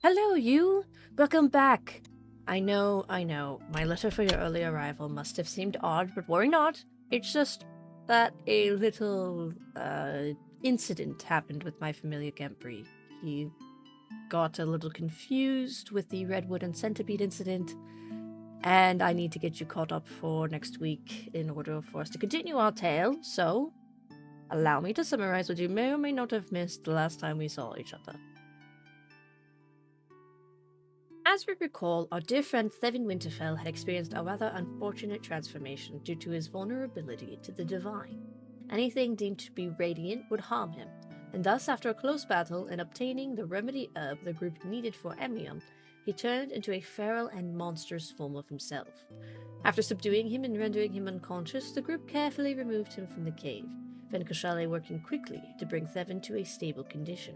Hello, you! Welcome back! I know, my letter for your early arrival must have seemed odd, but worry not. It's just that a little, incident happened with my familiar Gempry. He got a little confused with the Redwood and Centipede incident, and I need to get you caught up for next week in order for us to continue our tale, so allow me to summarize what you may or may not have missed the last time we saw each other. As we recall, our dear friend Thevin Winterfell had experienced a rather unfortunate transformation due to his vulnerability to the divine. Anything deemed to be radiant would harm him, and thus after a close battle and obtaining the remedy herb the group needed for Emium, he turned into a feral and monstrous form of himself. After subduing him and rendering him unconscious, the group carefully removed him from the cave, Venkashale working quickly to bring Thevin to a stable condition.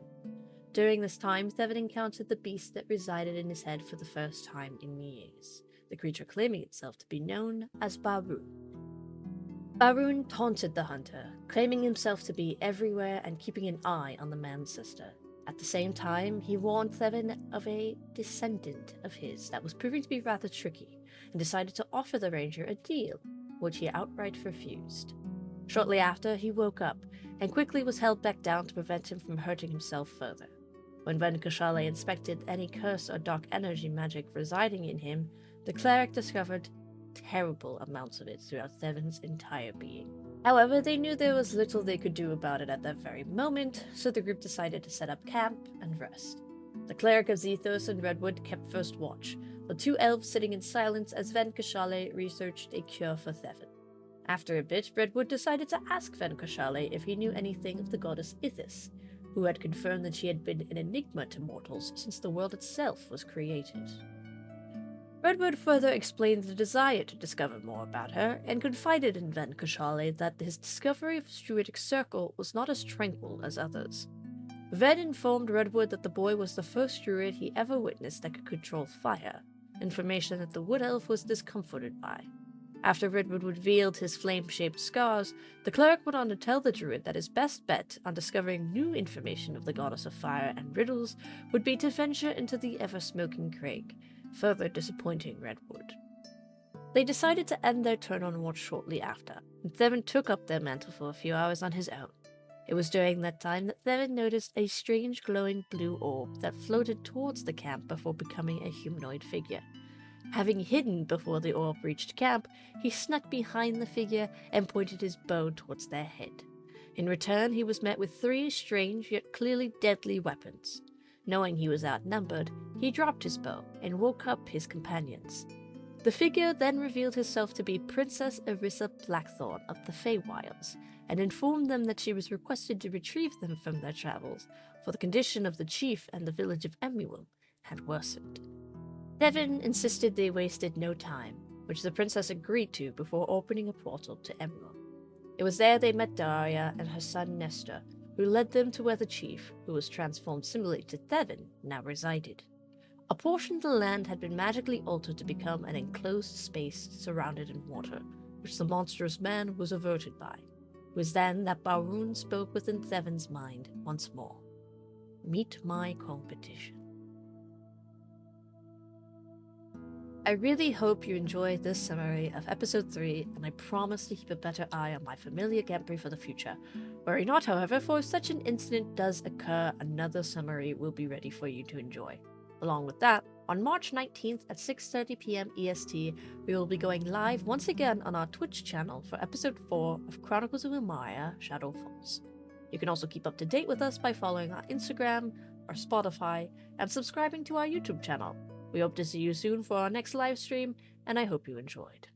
During this time, Thevin encountered the beast that resided in his head for the first time in years, the creature claiming itself to be known as Barun. Barun taunted the hunter, claiming himself to be everywhere and keeping an eye on the man's sister. At the same time, he warned Thevin of a descendant of his that was proving to be rather tricky, and decided to offer the ranger a deal, which he outright refused. Shortly after, he woke up, and quickly was held back down to prevent him from hurting himself further. When Venkashale inspected any curse or dark energy magic residing in him, the cleric discovered terrible amounts of it throughout Thevin's entire being. However, they knew there was little they could do about it at that very moment, so the group decided to set up camp and rest. The cleric of Zethos and Redwood kept first watch, the two elves sitting in silence as Venkashale researched a cure for Thevin. After a bit, Redwood decided to ask Venkashale if he knew anything of the goddess Ithis, who had confirmed that she had been an enigma to mortals since the world itself was created. Redwood further explained the desire to discover more about her, and confided in Venkashale that his discovery of the Druidic Circle was not as tranquil as others. Ven informed Redwood that the boy was the first druid he ever witnessed that could control fire, information that the Wood Elf was discomforted by. After Redwood revealed his flame-shaped scars, the cleric went on to tell the druid that his best bet on discovering new information of the goddess of fire and riddles would be to venture into the ever-smoking crag, further disappointing Redwood. They decided to end their turn on watch shortly after, and Thevin took up their mantle for a few hours on his own. It was during that time that Thevin noticed a strange glowing blue orb that floated towards the camp before becoming a humanoid figure. Having hidden before the orb reached camp, he snuck behind the figure and pointed his bow towards their head. In return, he was met with three strange yet clearly deadly weapons. Knowing he was outnumbered, he dropped his bow and woke up his companions. The figure then revealed herself to be Princess Arissa Blackthorn of the Feywilds, and informed them that she was requested to retrieve them from their travels, for the condition of the chief and the village of Emuel had worsened. Thevin insisted they wasted no time, which the princess agreed to before opening a portal to Emuel. It was there they met Daria and her son Nestor, who led them to where the chief, who was transformed similarly to Thevin, now resided. A portion of the land had been magically altered to become an enclosed space surrounded in water, which the monstrous man was averted by. It was then that Barun spoke within Thevin's mind once more. Meet my competition. I really hope you enjoyed this summary of Episode 3, and I promise to keep a better eye on my familiar Gempry for the future. Worry not, however, for if such an incident does occur, another summary will be ready for you to enjoy. Along with that, on March 19th at 6:30 p.m. EST, we will be going live once again on our Twitch channel for Episode 4 of Chronicles of Umaria, Shadow Falls. You can also keep up to date with us by following our Instagram, our Spotify, and subscribing to our YouTube channel. We hope to see you soon for our next live stream, and I hope you enjoyed.